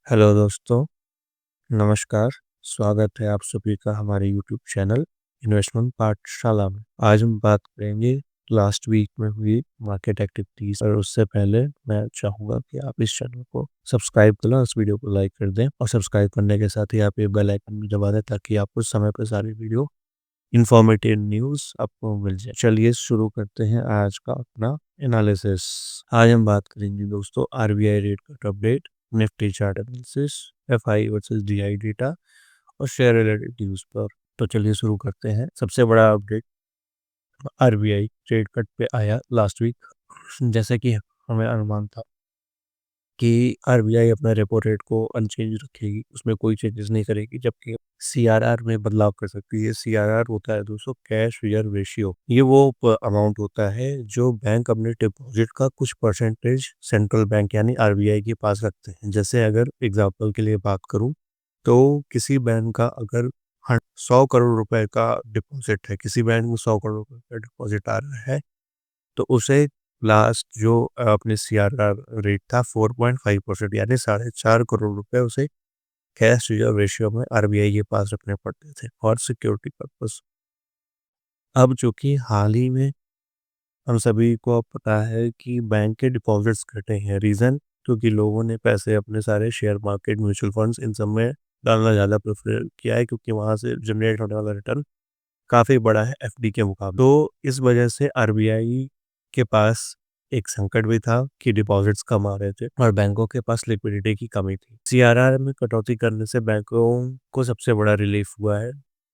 Hello दोस्तों, नमस्कार। स्वागत है आप सभी का हमारे यूट्यूब चैनल इन्वेस्टमेंट पाठशाला में। आज हम बात करेंगे लास्ट वीक में हुई मार्केट एक्टिविटीज और उससे पहले मैं चाहूँगा कि आप इस चैनल को सब्सक्राइब कर लें, इस वीडियो को लाइक कर दें और सब्सक्राइब करने के साथ ही आप ये बेल आइकन भी दबा दें ताकि आपको समय पर सारी वीडियो इंफॉर्मेटिव न्यूज़ आपको मिल जाए। चलिए शुरू करते हैं आज का अपना एनालिसिस। आज हम बात करेंगे दोस्तों RBI rate cut update, Nifty chart analysis, FI versus DI data और शेयर रिलेटेड न्यूज़ पर। तो चलिए शुरू करते हैं। सबसे बड़ा अपडेट आरबीआई रेट कट पे आया लास्ट वीक। जैसे कि हमें अनुमान था कि आरबीआई अपना रेपो रेट को अनचेंज रखेगी, उसमें कोई चेंजेस नहीं करेगी, जबकि सीआरआर में बदलाव कर सकती है। सीआरआर होता है दोस्तों कैश रिजर्व रेशियो। ये वो अमाउंट होता है जो बैंक अपने डिपॉजिट का कुछ परसेंटेज सेंट्रल बैंक यानी आरबीआई के पास रखते हैं। जैसे अगर एग्जांपल के लिए बात करूं तो किसी बैंक का अगर 100 करोड़ रुपए का डिपॉजिट है, किसी बैंक में 100 करोड़ रुपए का डिपॉजिट आ रहा है, तो उसे लास्ट जो अपने सीआरआर रेट था 4.5% यानी 4.5 करोड़ रुपए उसे कैश रिजर्व रेशियो में आरबीआई के पास रखने पड़ते थे फॉर सिक्योरिटी पर्पस। अब चूंकि हाल ही में हम सभी को अब पता है कि बैंक के डिपॉजिट्स घटे हैं। रीज़न क्योंकि लोगों ने पैसे अपने सारे शेयर मार्केट, म्यूचुअल फंड्स इन सब में डालना ज़्यादा प्रेफर किया है, क्योंकि वहाँ से जनरेट होने वाला रिटर्न काफ़ी बड़ा है एफडी के मुकाबले। तो इस वजह से आरबीआई के पास एक संकट भी था कि डिपॉजिट्स कम आ रहे थे और बैंकों के पास लिक्विडिटी की कमी थी। सीआरआर में कटौती करने से बैंकों को सबसे बड़ा रिलीफ हुआ है।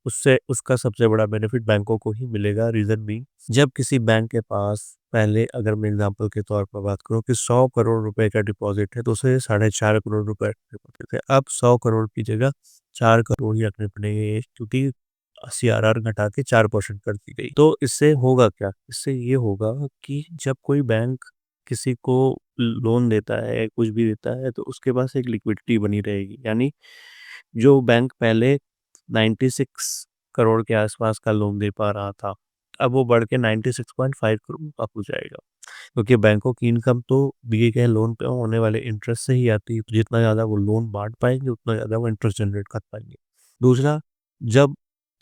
उससे उसका सबसे बड़ा बेनिफिट बैंकों को ही मिलेगा। रीजन भी, जब किसी बैंक के पास पहले, अगर मैं एग्जांपल के तौर पर बात करूं कि 100 करोड़ रुपए का डिपॉजिट है, तो उसे 4.5 करोड़ रुपए रखने पड़ते थे। अब 100 करोड़ की जगह 4 करोड़ ही रखने पड़ेंगे, क्योंकि सीआरआर घटा के 4% कर दी गई। तो इससे होगा क्या? इससे ये होगा कि जब कोई बैंक किसी को लोन देता है, कुछ भी देता है, तो उसके पास एक लिक्विडिटी बनी रहेगी। यानी जो बैंक पहले 96 करोड़ के आसपास का लोन दे पा रहा था, अब वो बढ़ के 96.5 करोड़ का हो जाएगा, क्योंकि बैंकों की इनकम तो दिए गए लोन पे होने वाले इंटरेस्ट से ही आती है। तो जितना ज़्यादा वो लोन बांट पाएंगे, उतना ज़्यादा वो इंटरेस्ट जनरेट कर पाएंगे। दूसरा, जब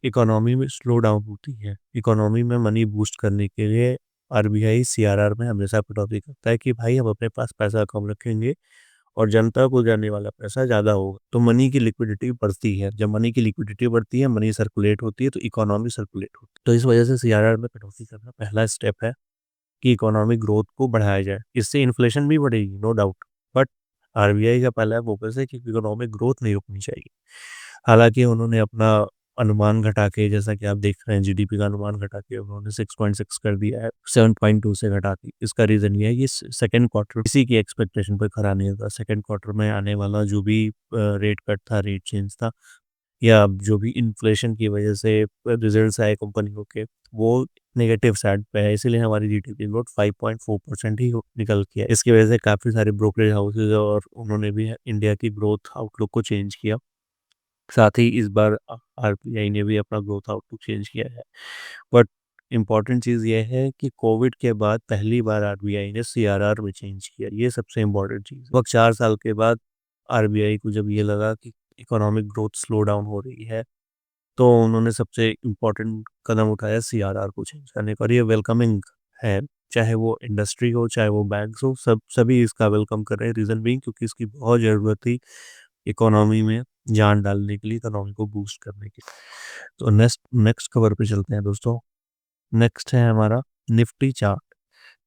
इकोनॉमी में स्लो डाउन होती है, इकोनॉमी में मनी बूस्ट करने के लिए आरबीआई सीआरआर में हमेशा कटौती करता है कि भाई हम अपने पास पैसा कम रखेंगे और जनता को जाने वाला पैसा ज़्यादा होगा। तो मनी की लिक्विडिटी बढ़ती है। जब मनी की लिक्विडिटी बढ़ती है, मनी सर्कुलेट होती है, तो इकोनॉमी सर्कुलेट होती है। तो इस वजह से सीआरआर में कटौती करना पहला स्टेप है कि इकोनॉमिक ग्रोथ को बढ़ाया जाए। इससे इन्फ्लेशन भी बढ़ेगी, नो डाउट, बट आरबीआई का पहला फोकस है कि इकोनॉमिक ग्रोथ नहीं रुकनी चाहिए। हालांकि उन्होंने अपना अनुमान घटा के, जैसा कि आप देख रहे हैं, जीडीपी का अनुमान घटा के उन्होंने 6.6 कर दिया है, 7.2 से घटा दी। इसका रीजन ये है कि सेकंड क्वार्टर किसी की एक्सपेक्टेशन पर खरा नहीं होता। सेकंड क्वार्टर में आने वाला जो भी रेट कट था, रेट चेंज था, या जो भी इन्फ्लेशन की वजह से रिजल्ट्स आए कंपनियों के, वो नेगेटिव साइड पे है। इसीलिए हमारी जीडीपी ग्रोथ 5.4% ही निकल के है। इसकी वजह से काफ़ी सारे ब्रोकरेज हाउसेज और उन्होंने भी इंडिया की ग्रोथ आउटलुक को चेंज किया। साथ ही इस बार आरबीआई ने भी अपना ग्रोथ आउटलुक चेंज किया है। बट इम्पॉर्टेंट चीज़ ये है कि कोविड के बाद पहली बार आरबीआई ने सीआरआर में चेंज किया। ये सबसे इम्पॉर्टेंट चीज़। वक्त 4 साल के बाद आरबीआई को जब ये लगा कि इकोनॉमिक ग्रोथ स्लो डाउन हो रही है, तो उन्होंने सबसे इम्पोर्टेंट कदम उठाया सीआरआर को चेंज करने का। और ये वेलकमिंग है, चाहे वो इंडस्ट्री हो, चाहे वो बैंक्स हो, सभी इसका वेलकम कर रहे हैं। रीज़न बीइंग क्योंकि इसकी बहुत ज़रूरत थी इकोनॉमी में जान डालने के लिए, इकोनॉमी को बूस्ट करने के लिए। तो नेक्स्ट नेक्स्ट खबर पे चलते हैं दोस्तों। नेक्स्ट है हमारा Nifty chart.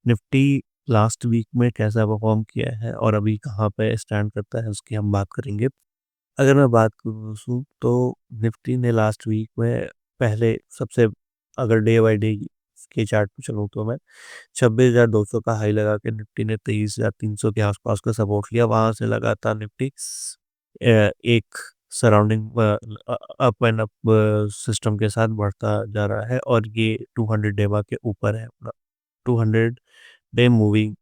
Nifty last week में कैसा परफॉर्म किया है और अभी कहाँ पे स्टैंड करता है, उसकी हम बात करेंगे। अगर मैं बात करूँ तो निफ्टी ने लास्ट वीक में पहले सबसे, अगर डे बाय डे के चार्ट पे चलूँ तो मैं 26,200 का हाई लगा के निफ्टी ने 23,300 के आसपास का सपोर्ट लिया। वहां से लगातार निफ्टी एक surrounding up and up system के साथ बढ़ता जा रहा है और ये 200 डेमा के ऊपर है अपना। 200 डे मूविंग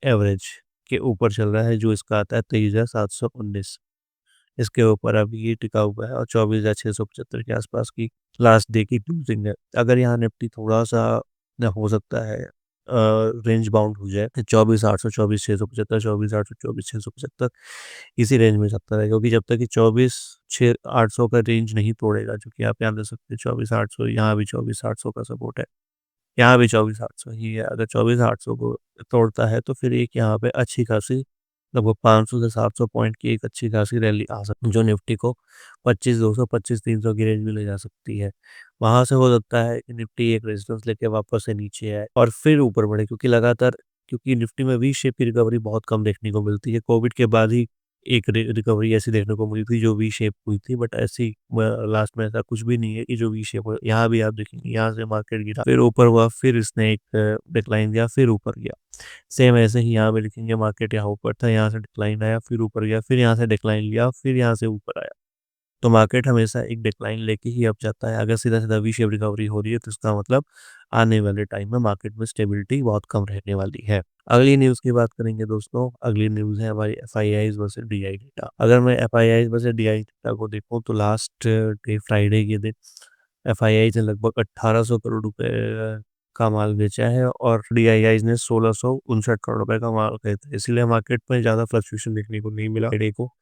एवरेज के ऊपर चल रहा है, जो इसका आता है 23,719। इसके ऊपर अभी ये टिका हुआ है और 24,675 के आसपास की लास्ट डे की क्लोजिंग है। अगर यहाँ निफ्टी थोड़ा सा हो सकता है रेंज बाउंड हो जाए, 24,800, 24,675, 24,800, 24,675, इसी रेंज में चलता रहेगा, क्योंकि जब तक कि 24,800 का रेंज नहीं तोड़ेगा, जो कि आप यहाँ देख सकते हैं 24,800, यहाँ भी 24,800 का सपोर्ट है, यहाँ भी 24,800 ही है। अगर 24,800 को तोड़ता है तो फिर एक यहाँ पे अच्छी खासी लगभग 500 से 700 पॉइंट की एक अच्छी खासी रैली आ सकती है, जो निफ्टी को 25,200, 25,300 की रेंज में ले जा सकती है। वहां से हो सकता है कि निफ्टी एक रेजिस्टेंस लेके वापस से नीचे आए और फिर ऊपर बढ़े, क्योंकि लगातार, क्योंकि निफ्टी में वी शेप की रिकवरी बहुत कम देखने को मिलती है। कोविड के बाद ही एक रिकवरी ऐसी देखने को मिली थी जो वी शेप हुई थी, बट ऐसी लास्ट में ऐसा कुछ भी नहीं है कि जो वी शेप हो। यहाँ भी आप देखेंगे, यहाँ से मार्केट गिरा, फिर ऊपर हुआ, फिर इसने एक डिक्लाइन दिया, फिर ऊपर गया। सेम ऐसे ही यहाँ पे देखेंगे, मार्केट यहाँ ऊपर था, यहाँ से डिक्लाइन आया, फिर ऊपर गया, फिर यहाँ से डिक्लाइन लिया, फिर यहाँ से ऊपर आया। तो मार्केट हमेशा एक डिक्लाइन लेके ही अप जाता है। अगर सीधा सीधा वी शेप रिकवरी हो रही है तो इसका मतलब आने वाले टाइम में मार्केट में स्टेबिलिटी बहुत कम रहने वाली है। अगली न्यूज़ की बात करेंगे दोस्तों। अगली न्यूज़ है हमारी F I eyes versus D I data. अगर मैं F I eyes versus D I data को देखूँ तो लास्ट डे फ्राइडे के दिन एफ आई आईज ने लगभग 1800 करोड़ रुपए का माल बेचा है और डी आई आईज ने 1659 करोड़ रुपए का माल खरीदा। इसलिए मार्केट में ज़्यादा फ्लक्चुएशन देखने को नहीं मिला फ्राइडे को।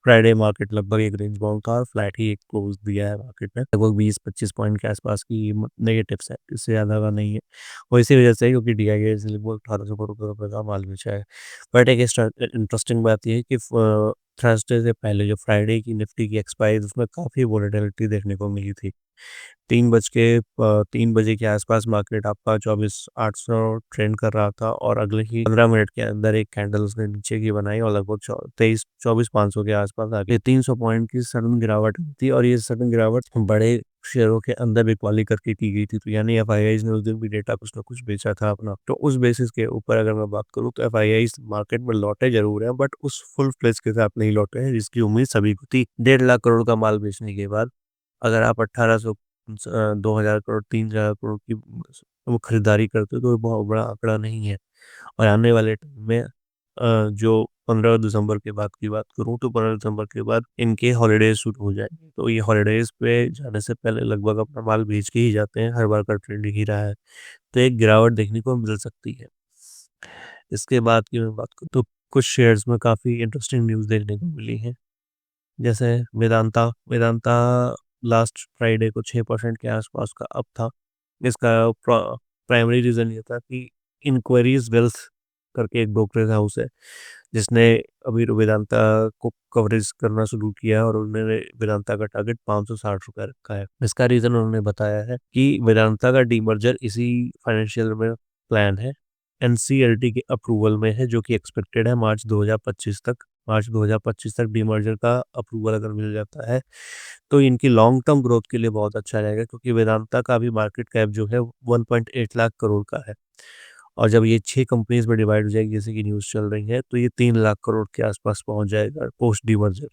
फ्राइडे मार्केट लगभग एक रेंज बाउंड था और फ्लैट ही एक क्लोज दिया है मार्केट में, लगभग 20-25 पॉइंट के आसपास की नेगेटिव है, इससे ज़्यादा का नहीं है। और इसी वजह से, क्योंकि डी आई एस लगभग 1800 करोड़ रुपये का माल बेचा है। बट एक इंटरेस्टिंग बात यह है कि थर्सडे से पहले जो फ्राइडे की निफ्टी की एक्सपायरी, उसमें काफ़ी वोलेटिलिटी देखने को मिली थी। 3 बजे के आसपास मार्केट आपका 24,800 ट्रेंड कर रहा था और अगले ही 15 मिनट के अंदर एक कैंडल उसने नीचे की बनाई और लगभग 24,500 के आसपास आ गई। 300 पॉइंट की सडन गिरावट थी और ये सडन गिरावट बड़े शेयरों के अंदर भी क्वाली करके की गई थी। तो यानी एफ आई आईज ने उस दिन भी डेटा कुछ ना कुछ बेचा था अपना। तो उस बेसिस के ऊपर अगर मैं बात करूँ तो एफ आई आईज मार्केट में लौटे जरूर हैं, बट उस फुल फ्लेज के साथ नहीं लौटे हैं जिसकी उम्मीद सभी को थी। 1.5 लाख करोड़ का माल बेचने के बाद अगर आप 1800, 2,000 करोड़, 3,000 करोड़ की वो खरीदारी करते तो ये बहुत बड़ा आंकड़ा नहीं है। और आने वाले टाइम में जो 15 दिसंबर के बाद की बात करूं तो 15 दिसंबर के बाद इनके हॉलीडेज शुरू हो जाएंगे, तो ये हॉलीडेज पे जाने से पहले लगभग अपना माल बेच के ही जाते हैं, हर बार का ट्रेंड ही रहा है। तो एक गिरावट देखने को मिल सकती है। इसके बाद की मैं बात करूँ तो कुछ शेयर्स में काफ़ी इंटरेस्टिंग न्यूज़ देखने को मिली है, जैसे वेदांता। वेदांता लास्ट फ्राइडे को 6% के आसपास का अप था। इसका प्राइमरी रीज़न ये था कि इंक्वायरीज वेल्थ करके एक ब्रोकरेज हाउस है जिसने अभी वेदांता को कवरेज करना शुरू किया और उन्होंने वेदांता का टारगेट 560 रुपये रखा है। इसका रीज़न उन्होंने बताया है कि वेदांता का डीमर्जर इसी फाइनेंशियल में प्लान है, एनसीएलटी के अप्रूवल में है, जो कि एक्सपेक्टेड है मार्च 2025 तक। मार्च 2025 तक डीमर्जर का अप्रूवल अगर मिल जाता है तो इनकी लॉन्ग टर्म ग्रोथ के लिए बहुत अच्छा रहेगा, क्योंकि वेदांता का अभी मार्केट कैप जो है 1.8 लाख करोड़ का है। और जब ये 6 कंपनीज में डिवाइड हो जाएगी, जैसे कि न्यूज़ चल रही है, तो ये 3 लाख करोड़ के आसपास पहुंच जाएगा पोस्ट डीमर्जर।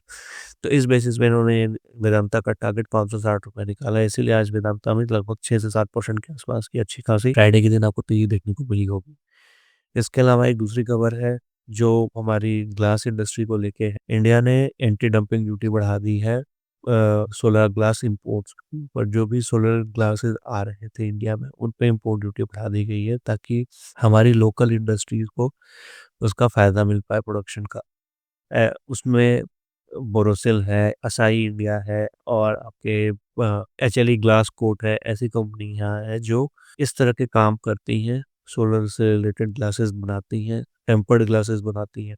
तो इस बेसिस पे इन्होंने वेदांता का टारगेट 560 रुपये निकाला है। इसीलिए आज वेदांता में लगभग 6 से 7% के आसपास की अच्छी खासी फ्राइडे के दिन आपको तेजी देखने को मिली होगी। इसके अलावा एक दूसरी खबर है जो हमारी ग्लास इंडस्ट्री को लेके है। इंडिया ने एंटी डंपिंग ड्यूटी बढ़ा दी है सोलर ग्लास इंपोर्ट्स पर। जो भी सोलर ग्लासेस आ रहे थे इंडिया में, उन पे इंपोर्ट ड्यूटी बढ़ा दी गई है, ताकि हमारी लोकल इंडस्ट्रीज को उसका फायदा मिल पाए प्रोडक्शन का। उसमें बोरोसिल है, असाई इंडिया है और आपके H L E glass coat है, ऐसी कंपनियां हैं जो इस तरह के काम करती हैं, सोलर से रिलेटेड ग्लासेस बनाती हैं, टेम्पर्ड ग्लासेस बनाती हैं।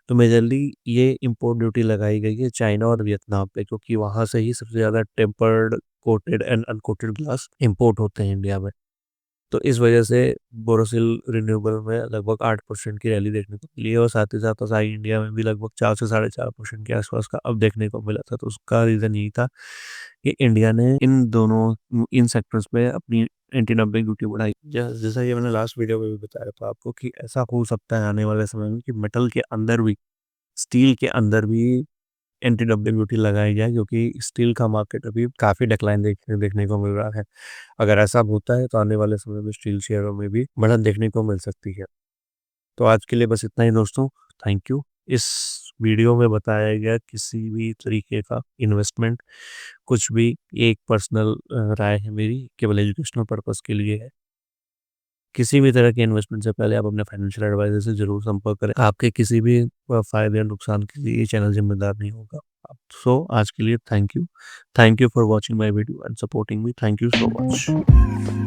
तो मेजरली ये इम्पोर्ट ड्यूटी लगाई गई है चाइना और वियतनाम पे, क्योंकि वहाँ से ही सबसे ज़्यादा tempered, coated and uncoated glass import होते हैं इंडिया में। तो इस वजह से बोरोसिल रिन्यूएबल में लगभग 8% की रैली देखने को मिली है और साथ ही साथ असाई इंडिया में भी लगभग 4 से 4.5% के आसपास का अब देखने को मिला था। तो उसका रीज़न यही था कि इंडिया ने इन दोनों इन सेक्टर्स में अपनी एंटी डंपिंग ड्यूटी बढ़ाई। जैसा कि मैंने लास्ट वीडियो में भी बताया था आपको कि ऐसा हो सकता है आने वाले समय में कि मेटल के अंदर भी, स्टील के अंदर भी एंटी डंपिंग ड्यूटी लगाई जाए, क्योंकि स्टील का मार्केट अभी काफ़ी डिक्लाइन देखने को मिल रहा है। अगर ऐसा होता है तो आने वाले समय में स्टील शेयरों में भी बढ़त देखने को मिल सकती है। तो आज के लिए बस इतना ही दोस्तों। Thank you. इस वीडियो में बताया गया किसी भी तरीके का इन्वेस्टमेंट, कुछ भी, एक पर्सनल राय है मेरी, केवल एजुकेशनल पर्पस के लिए है। किसी भी तरह के इन्वेस्टमेंट से पहले आप अपने फाइनेंशियल एडवाइजर से ज़रूर संपर्क करें। आपके किसी भी फ़ायदे या नुकसान के लिए ये चैनल ज़िम्मेदार नहीं होगा। सो आज के लिए thank you. Thank you for watching my video and supporting me. Thank you so much.